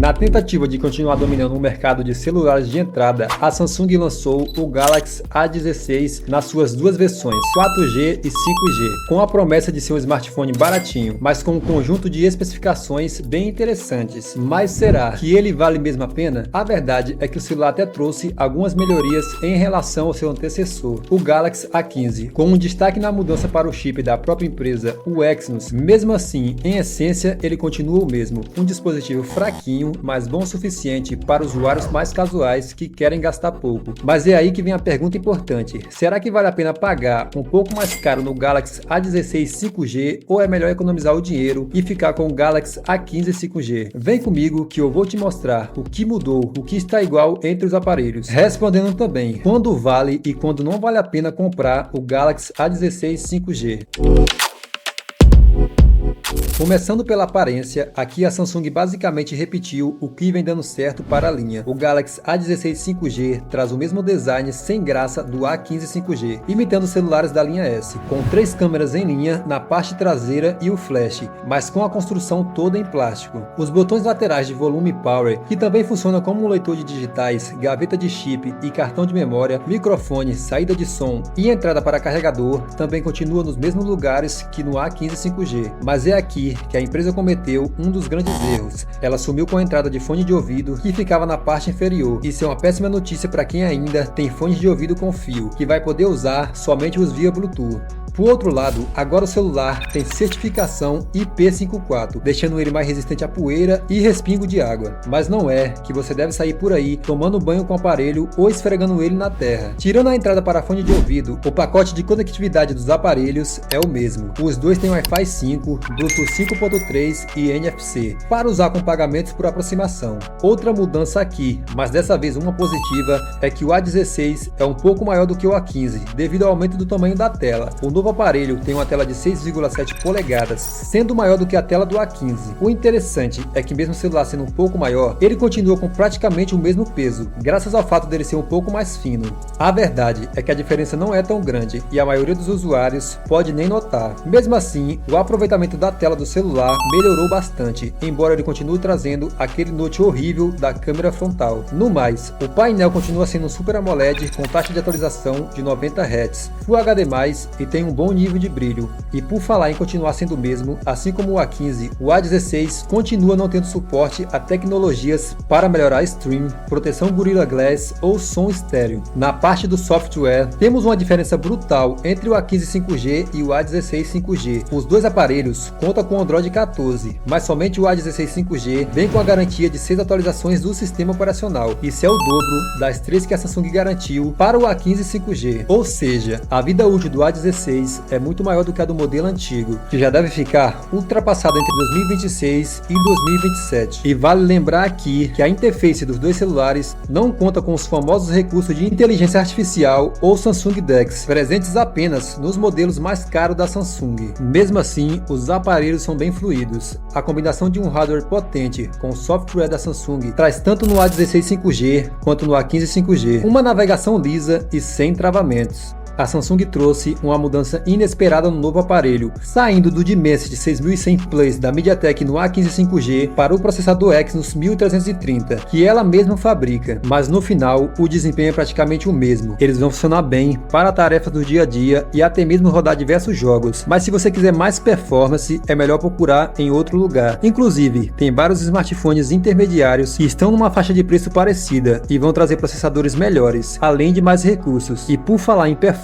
Na tentativa de continuar dominando o mercado de celulares de entrada, a Samsung lançou o Galaxy A16 nas suas duas versões, 4G e 5G, com a promessa de ser um smartphone baratinho, mas com um conjunto de especificações bem interessantes. Mas será que ele vale mesmo a pena? A verdade é que o celular até trouxe algumas melhorias em relação ao seu antecessor, o Galaxy A15, com um destaque na mudança para o chip da própria empresa, o Exynos. Mesmo assim, em essência, ele continua o mesmo, um dispositivo fraquinho, mas bom o suficiente para usuários mais casuais que querem gastar pouco. Mas é aí que vem a pergunta importante: será que vale a pena pagar um pouco mais caro no Galaxy A16 5G ou é melhor economizar o dinheiro e ficar com o Galaxy A15 5G? Vem comigo que eu vou te mostrar o que mudou, o que está igual entre os aparelhos, respondendo também quando vale e quando não vale a pena comprar o Galaxy A16 5G. Começando pela aparência, aqui a Samsung basicamente repetiu o que vem dando certo para a linha. O Galaxy A16 5G traz o mesmo design sem graça do A15 5G, imitando os celulares da linha S, com 3 câmeras em linha na parte traseira e o flash, mas com a construção toda em plástico. Os botões laterais de volume e power, que também funcionam como um leitor de digitais, gaveta de chip e cartão de memória, microfone, saída de som e entrada para carregador, também continuam nos mesmos lugares que no A15 5G, mas é aqui que a empresa cometeu um dos grandes erros. Ela sumiu com a entrada de fone de ouvido que ficava na parte inferior. Isso é uma péssima notícia para quem ainda tem fones de ouvido com fio, que vai poder usar somente os via Bluetooth. Por outro lado, agora o celular tem certificação IP54, deixando ele mais resistente à poeira e respingo de água. Mas não é que você deve sair por aí tomando banho com o aparelho ou esfregando ele na terra. Tirando a entrada para fone de ouvido, o pacote de conectividade dos aparelhos é o mesmo. Os dois têm Wi-Fi 5, Bluetooth 5.3 e NFC, para usar com pagamentos por aproximação. Outra mudança aqui, mas dessa vez uma positiva, é que o A16 é um pouco maior do que o A15, devido ao aumento do tamanho da tela. O novo aparelho tem uma tela de 6,7 polegadas, sendo maior do que a tela do A15. O interessante é que mesmo o celular sendo um pouco maior, ele continua com praticamente o mesmo peso, graças ao fato dele ser um pouco mais fino. A verdade é que a diferença não é tão grande e a maioria dos usuários pode nem notar. Mesmo assim, o aproveitamento da tela do celular melhorou bastante, embora ele continue trazendo aquele note horrível da câmera frontal. No mais, o painel continua sendo um Super AMOLED com taxa de atualização de 90 Hz, Full HD+, e tem um bom nível de brilho. E por falar em continuar sendo o mesmo, assim como o A15, o A16 continua não tendo suporte a tecnologias para melhorar stream, proteção Gorilla Glass ou som estéreo. Na parte do software, temos uma diferença brutal entre o A15 5G e o A16 5G. Os dois aparelhos contam com Android 14, mas somente o A16 5G vem com a garantia de 6 atualizações do sistema operacional. Isso é o dobro das 3 que a Samsung garantiu para o A15 5G. Ou seja, a vida útil do A16 é muito maior do que a do modelo antigo, que já deve ficar ultrapassado entre 2026 e 2027. E vale lembrar aqui que a interface dos dois celulares não conta com os famosos recursos de inteligência artificial ou Samsung DeX, presentes apenas nos modelos mais caros da Samsung. Mesmo assim, os aparelhos são bem fluidos. A combinação de um hardware potente com o software da Samsung traz tanto no A16 5G quanto no A15 5G uma navegação lisa e sem travamentos. A Samsung trouxe uma mudança inesperada no novo aparelho, saindo do Dimensity 6100 Plus da MediaTek no A15 5G para o processador Exynos 1330, que ela mesma fabrica, mas no final o desempenho é praticamente o mesmo. Eles vão funcionar bem para tarefas do dia a dia e até mesmo rodar diversos jogos, mas se você quiser mais performance, é melhor procurar em outro lugar. Inclusive, tem vários smartphones intermediários que estão numa faixa de preço parecida e vão trazer processadores melhores, além de mais recursos. E por falar em performance,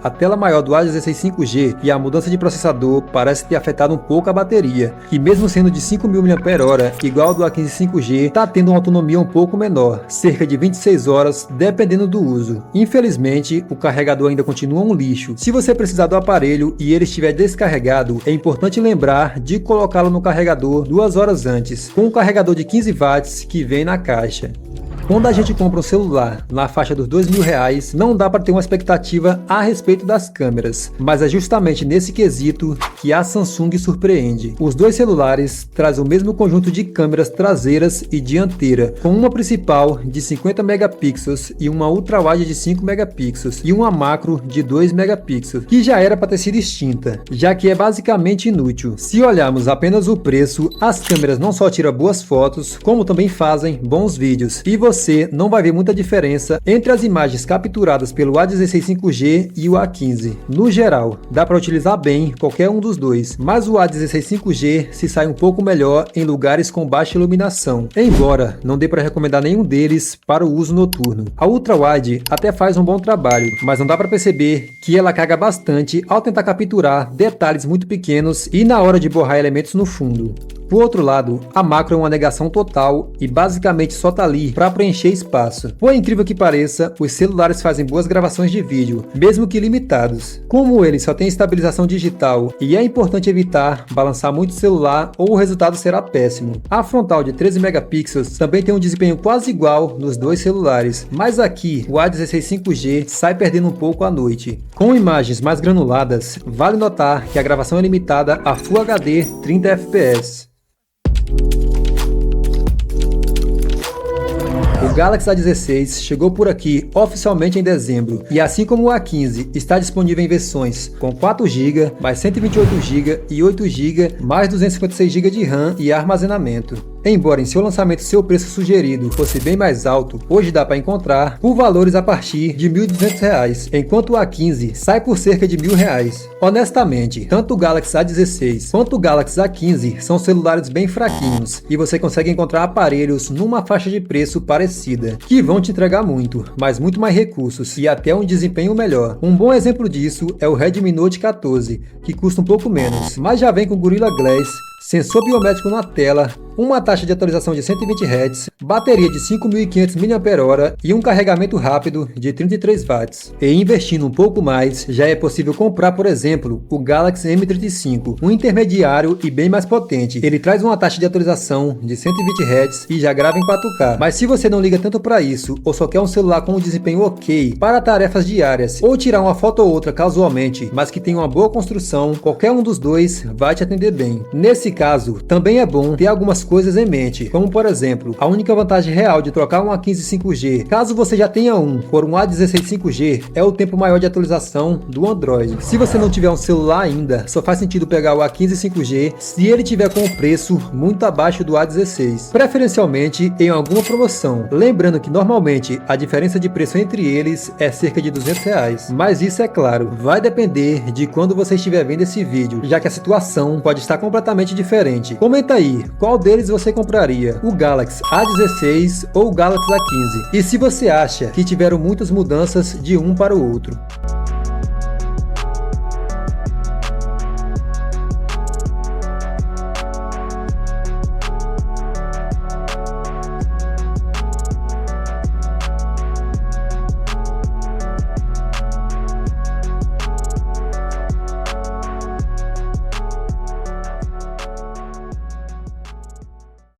a tela maior do A16 5G e a mudança de processador parece ter afetado um pouco a bateria, que mesmo sendo de 5.000 mAh, igual ao do A15 5G, está tendo uma autonomia um pouco menor, cerca de 26 horas, dependendo do uso. Infelizmente, o carregador ainda continua um lixo. Se você precisar do aparelho e ele estiver descarregado, é importante lembrar de colocá-lo no carregador 2 horas antes, com um carregador de 15 watts que vem na caixa. Quando a gente compra um celular na faixa dos R$ 2.000, não dá para ter uma expectativa a respeito das câmeras, mas é justamente nesse quesito que a Samsung surpreende. Os dois celulares trazem o mesmo conjunto de câmeras traseiras e dianteira, com uma principal de 50 megapixels e uma ultrawide de 5 megapixels e uma macro de 2 megapixels, que já era para ter sido extinta, já que é basicamente inútil. Se olharmos apenas o preço, as câmeras não só tiram boas fotos, como também fazem bons vídeos, e você não vai ver muita diferença entre as imagens capturadas pelo A16 5G e o A15. No geral, dá para utilizar bem qualquer um dos dois, mas o A16 5G se sai um pouco melhor em lugares com baixa iluminação, embora não dê para recomendar nenhum deles para o uso noturno. A ultrawide até faz um bom trabalho, mas não dá para perceber que ela caga bastante ao tentar capturar detalhes muito pequenos e na hora de borrar elementos no fundo. Por outro lado, a macro é uma negação total e basicamente só tá ali para preencher espaço. Por incrível que pareça, os celulares fazem boas gravações de vídeo, mesmo que limitados. Como ele só tem estabilização digital e é importante evitar balançar muito o celular ou o resultado será péssimo. A frontal de 13 megapixels também tem um desempenho quase igual nos dois celulares, mas aqui o A16 5G sai perdendo um pouco à noite. Com imagens mais granuladas, vale notar que a gravação é limitada a Full HD 30 fps. O Galaxy A16 chegou por aqui oficialmente em dezembro, e assim como o A15 está disponível em versões com 4GB, mais 128GB e 8GB, mais 256GB de RAM e armazenamento. Embora em seu lançamento seu preço sugerido fosse bem mais alto, hoje dá para encontrar por valores a partir de R$ 1.200, enquanto o A15 sai por cerca de R$ 1.000. Honestamente, tanto o Galaxy A16 quanto o Galaxy A15 são celulares bem fraquinhos, e você consegue encontrar aparelhos numa faixa de preço parecida, que vão te entregar muito, mas muito mais recursos e até um desempenho melhor. Um bom exemplo disso é o Redmi Note 14, que custa um pouco menos, mas já vem com Gorilla Glass, sensor biométrico na tela, uma taxa de atualização de 120 Hz, bateria de 5.500 mAh e um carregamento rápido de 33 watts. E investindo um pouco mais, já é possível comprar, por exemplo, o Galaxy M35, um intermediário e bem mais potente. Ele traz uma taxa de atualização de 120 Hz e já grava em 4K. Mas se você não liga tanto para isso, ou só quer um celular com um desempenho ok para tarefas diárias, ou tirar uma foto ou outra casualmente, mas que tenha uma boa construção, qualquer um dos dois vai te atender bem. Nesse caso, também é bom ter algumas coisas em mente, como por exemplo, a única vantagem real de trocar um A15 5G, caso você já tenha um, por um A16 5G, é o tempo maior de atualização do Android. Se você não tiver um celular ainda, só faz sentido pegar o A15 5G se ele tiver com um preço muito abaixo do A16, preferencialmente em alguma promoção. Lembrando que normalmente a diferença de preço entre eles é cerca de R$ 200, mas isso é claro, vai depender de quando você estiver vendo esse vídeo, já que a situação pode estar completamente diferente. Comenta aí, qual deles você compraria? O Galaxy A16 ou o Galaxy A15? E se você acha que tiveram muitas mudanças de um para o outro?